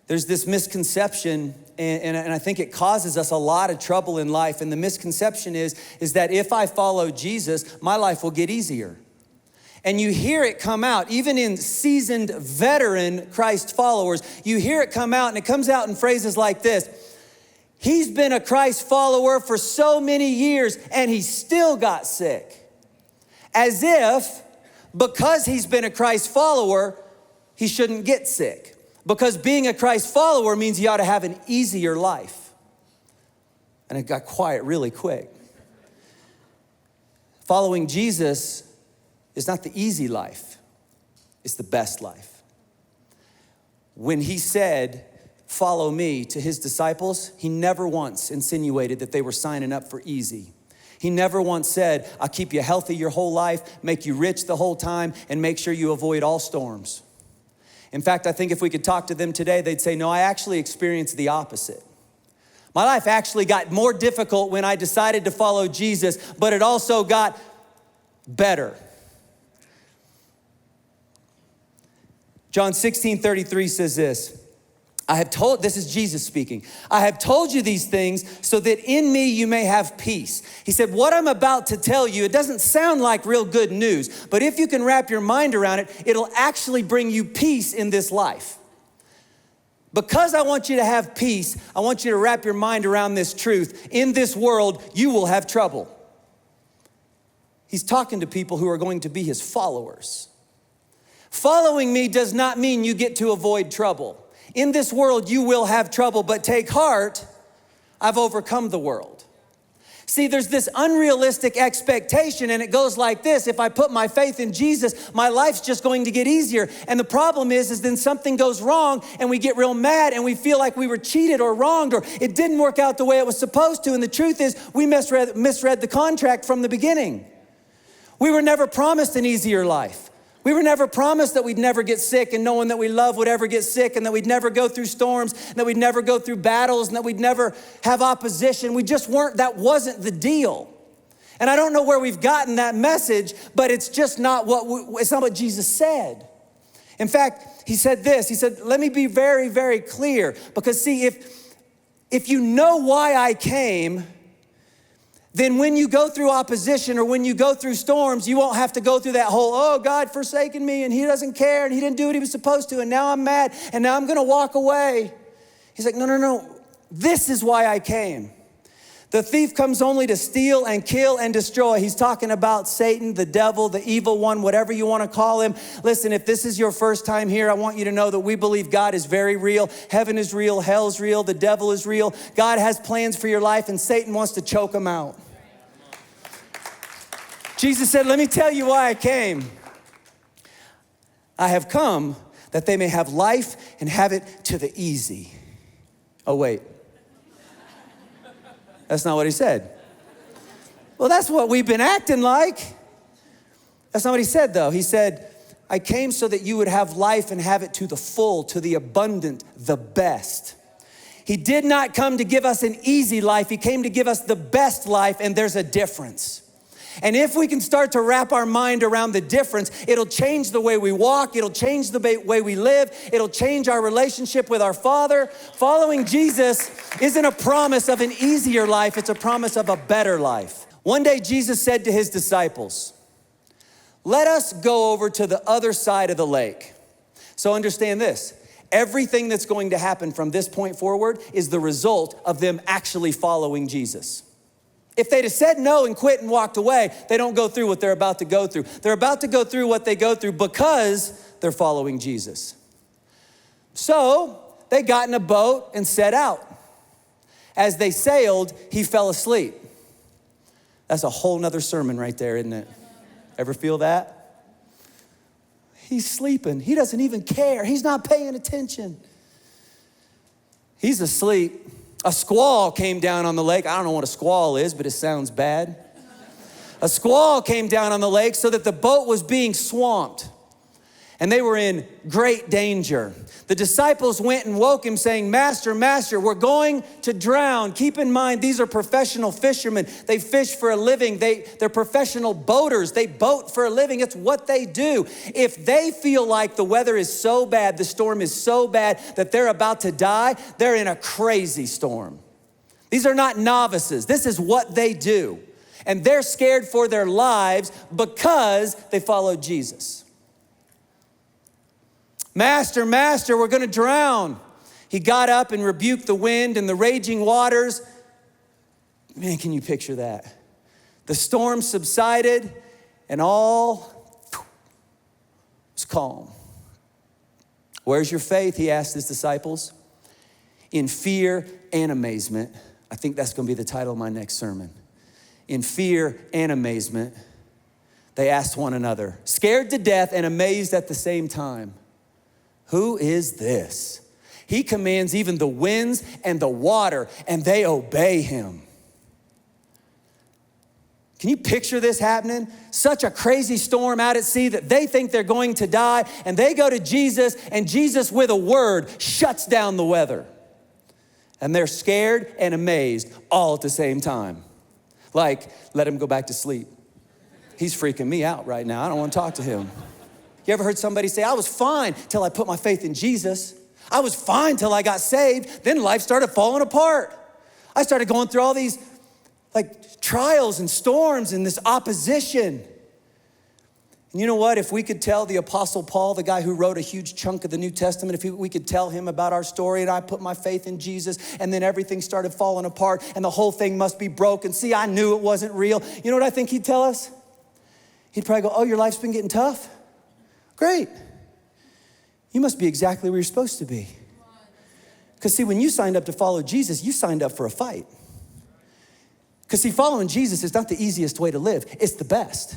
There's this misconception, and I think it causes us a lot of trouble in life. And the misconception is that if I follow Jesus, my life will get easier. And you hear it come out, even in seasoned veteran Christ followers, you hear it come out, and it comes out in phrases like this: he's been a Christ follower for so many years and he still got sick. As if because he's been a Christ follower, he shouldn't get sick. Because being a Christ follower means you ought to have an easier life. And it got quiet really quick. Following Jesus is not the easy life, it's the best life. When he said, "Follow me," to his disciples, he never once insinuated that they were signing up for easy. He never once said, "I'll keep you healthy your whole life, make you rich the whole time, and make sure you avoid all storms." In fact, I think if we could talk to them today, they'd say, "No, I actually experienced the opposite. My life actually got more difficult when I decided to follow Jesus, but it also got better." John 16:33 says this: this is Jesus speaking, "I have told you these things so that in me you may have peace." He said, what I'm about to tell you, it doesn't sound like real good news, but if you can wrap your mind around it, it'll actually bring you peace in this life. Because I want you to have peace, I want you to wrap your mind around this truth. In this world, you will have trouble. He's talking to people who are going to be his followers. Following me does not mean you get to avoid trouble. In this world, you will have trouble, but take heart, I've overcome the world. See, there's this unrealistic expectation, and it goes like this: if I put my faith in Jesus, my life's just going to get easier. And the problem is then something goes wrong, and we get real mad, and we feel like we were cheated or wronged, or it didn't work out the way it was supposed to. And the truth is, we misread the contract from the beginning. We were never promised an easier life. We were never promised that we'd never get sick, and no one that we love would ever get sick, and that we'd never go through storms, and that we'd never go through battles, and that we'd never have opposition. We just weren't, that wasn't the deal. And I don't know where we've gotten that message, but it's just not it's not what Jesus said. In fact, he said this, he said, let me be very, very clear, because see, if you know why I came, then when you go through opposition or when you go through storms, you won't have to go through that whole, oh, God forsaken me and he doesn't care and he didn't do what he was supposed to and now I'm mad and now I'm gonna walk away. He's like, no. This is why I came. The thief comes only to steal and kill and destroy. He's talking about Satan, the devil, the evil one, whatever you want to call him. Listen, if this is your first time here, I want you to know that we believe God is very real. Heaven is real, hell's real, the devil is real. God has plans for your life and Satan wants to choke them out. Jesus said, let me tell you why I came. I have come that they may have life and have it to the easy. Oh, wait. That's not what he said. Well, that's what we've been acting like. That's not what he said, though. He said, I came so that you would have life and have it to the full, to the abundant, the best. He did not come to give us an easy life. He came to give us the best life, and there's a difference. And if we can start to wrap our mind around the difference, it'll change the way we walk. It'll change the way we live. It'll change our relationship with our Father. Following Jesus isn't a promise of an easier life. It's a promise of a better life. One day, Jesus said to his disciples, let us go over to the other side of the lake. So understand this. Everything that's going to happen from this point forward is the result of them actually following Jesus. If they'd have said no and quit and walked away, they don't go through what they're about to go through. They're about to go through what they go through because they're following Jesus. So they got in a boat and set out. As they sailed, he fell asleep. That's a whole nother sermon right there, isn't it? Ever feel that? He's sleeping. He doesn't even care. He's not paying attention. He's asleep. A squall came down on the lake. I don't know what a squall is, but it sounds bad. A squall came down on the lake so that the boat was being swamped. and they were in great danger. The disciples went and woke him saying, Master, Master, we're going to drown. Keep in mind, these are professional fishermen. They fish for a living. They're professional boaters. They boat for a living. It's what they do. If they feel like the weather is so bad, the storm is so bad that they're about to die, they're in a crazy storm. These are not novices. This is what they do. And they're scared for their lives because they followed Jesus. Master, Master, we're gonna drown. He got up and rebuked the wind and the raging waters. Man, can you picture that? The storm subsided and all was calm. Where's your faith? He asked his disciples. In fear and amazement. I think that's gonna be the title of my next sermon. In fear and amazement, they asked one another, scared to death and amazed at the same time. Who is this? He commands even the winds and the water, and they obey him. Can you picture this happening? Such a crazy storm out at sea that they think they're going to die, and they go to Jesus, and Jesus, with a word, shuts down the weather. And they're scared and amazed all at the same time. Like, let him go back to sleep. He's freaking me out right now. I don't want to talk to him. You ever heard somebody say, I was fine till I put my faith in Jesus. I was fine till I got saved. Then life started falling apart. I started going through all these trials and storms and this opposition. And you know what? If we could tell the Apostle Paul, the guy who wrote a huge chunk of the New Testament, if we could tell him about our story and I put my faith in Jesus and then everything started falling apart and the whole thing must be broken. See, I knew it wasn't real. You know what I think he'd tell us? He'd probably go, oh, your life's been getting tough? Great. You must be exactly where you're supposed to be. Because see, when you signed up to follow Jesus, you signed up for a fight. Because see, following Jesus is not the easiest way to live. It's the best.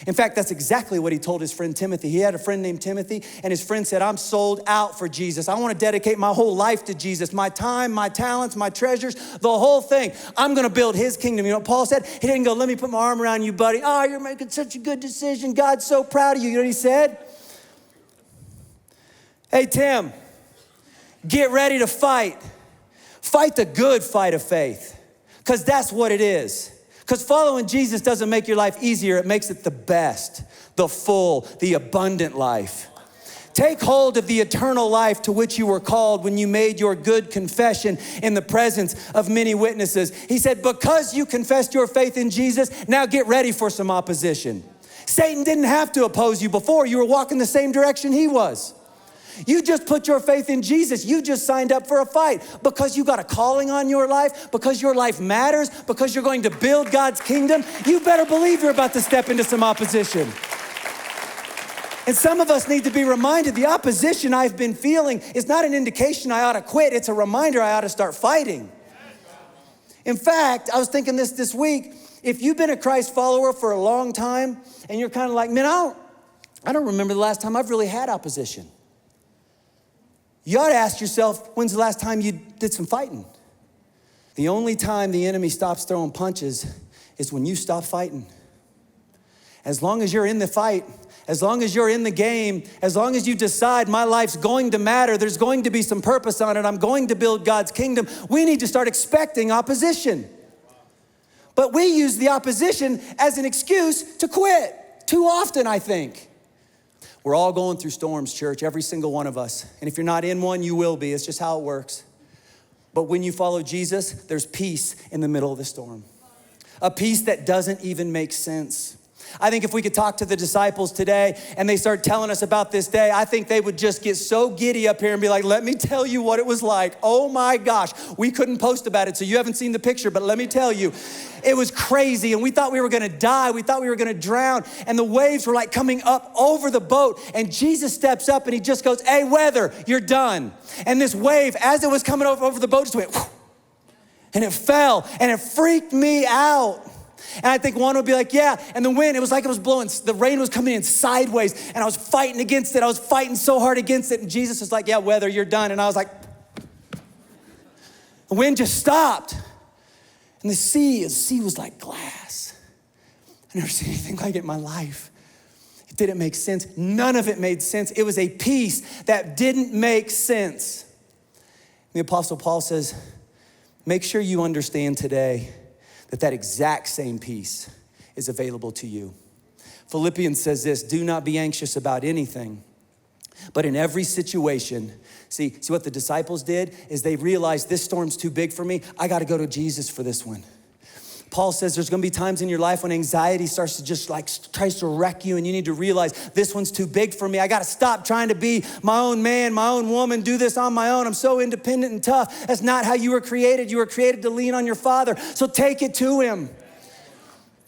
In fact, that's exactly what he told his friend Timothy. He had a friend named Timothy, and his friend said, I'm sold out for Jesus. I want to dedicate my whole life to Jesus, my time, my talents, my treasures, the whole thing. I'm going to build his kingdom. You know what Paul said? He didn't go, let me put my arm around you, buddy. Oh, you're making such a good decision. God's so proud of you. You know what he said? Hey, Tim, get ready to fight. Fight the good fight of faith, because that's what it is. Because following Jesus doesn't make your life easier. It makes it the best, the full, the abundant life. Take hold of the eternal life to which you were called when you made your good confession in the presence of many witnesses. He said, because you confessed your faith in Jesus, now get ready for some opposition. Satan didn't have to oppose you before. You were walking the same direction he was. You just put your faith in Jesus. You just signed up for a fight because you got a calling on your life, because your life matters, because you're going to build God's kingdom. You better believe you're about to step into some opposition. And some of us need to be reminded the opposition I've been feeling is not an indication I ought to quit. It's a reminder I ought to start fighting. In fact, I was thinking this week, if you've been a Christ follower for a long time and you're kind of like, man, I don't remember the last time I've really had opposition. You ought to ask yourself, when's the last time you did some fighting? The only time the enemy stops throwing punches is when you stop fighting. As long as you're in the fight, as long as you're in the game, as long as you decide my life's going to matter, there's going to be some purpose on it, I'm going to build God's kingdom, we need to start expecting opposition. But we use the opposition as an excuse to quit. Too often, I think. We're all going through storms, church, every single one of us. And if you're not in one, you will be. It's just how it works. But when you follow Jesus, there's peace in the middle of the storm. A peace that doesn't even make sense. I think if we could talk to the disciples today and they start telling us about this day, I think they would just get so giddy up here and be like, let me tell you what it was like. Oh my gosh, we couldn't post about it, so you haven't seen the picture, but let me tell you, it was crazy, and we thought we were gonna die. We thought we were gonna drown, and the waves were like coming up over the boat, and Jesus steps up and he just goes, hey, weather, you're done. And this wave, as it was coming over the boat, just went, whoosh, and it fell, and it freaked me out. And I think one would be like, yeah, and the wind, it was like it was blowing, the rain was coming in sideways, and I was fighting against it. I was fighting so hard against it, and Jesus was like, yeah, weather, you're done. And I was like, the wind just stopped. And the sea was like glass. I've never seen anything like it in my life. It didn't make sense. None of it made sense. It was a peace that didn't make sense. The Apostle Paul says, make sure you understand today that exact same peace is available to you. Philippians says this, do not be anxious about anything, but in every situation, see what the disciples did is they realized this storm's too big for me. I got to go to Jesus for this one. Paul says there's gonna be times in your life when anxiety starts to just tries to wreck you and you need to realize this one's too big for me. I gotta stop trying to be my own man, my own woman, do this on my own. I'm so independent and tough. That's not how you were created. You were created to lean on your Father. So take it to him.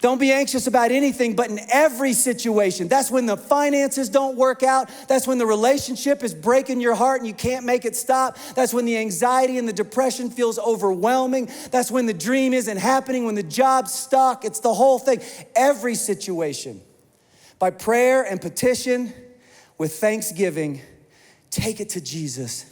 Don't be anxious about anything, but in every situation. That's when the finances don't work out. That's when the relationship is breaking your heart and you can't make it stop. That's when the anxiety and the depression feels overwhelming. That's when the dream isn't happening, when the job's stuck. It's the whole thing. Every situation. By prayer and petition, with thanksgiving, take it to Jesus.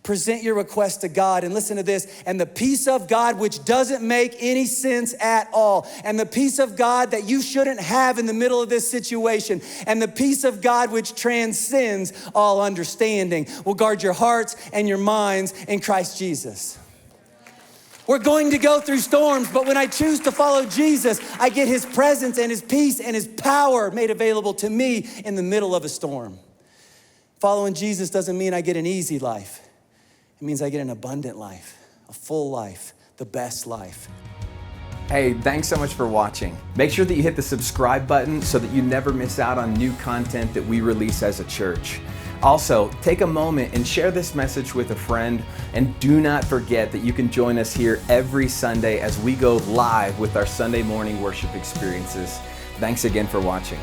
Present your request to God, and listen to this, and the peace of God, which doesn't make any sense at all, and the peace of God that you shouldn't have in the middle of this situation, and the peace of God which transcends all understanding will guard your hearts and your minds in Christ Jesus. We're going to go through storms, but when I choose to follow Jesus, I get his presence and his peace and his power made available to me in the middle of a storm. Following Jesus doesn't mean I get an easy life. It means I get an abundant life, a full life, the best life. Hey, thanks so much for watching. Make sure that you hit the subscribe button so that you never miss out on new content that we release as a church. Also, take a moment and share this message with a friend, and do not forget that you can join us here every Sunday as we go live with our Sunday morning worship experiences. Thanks again for watching.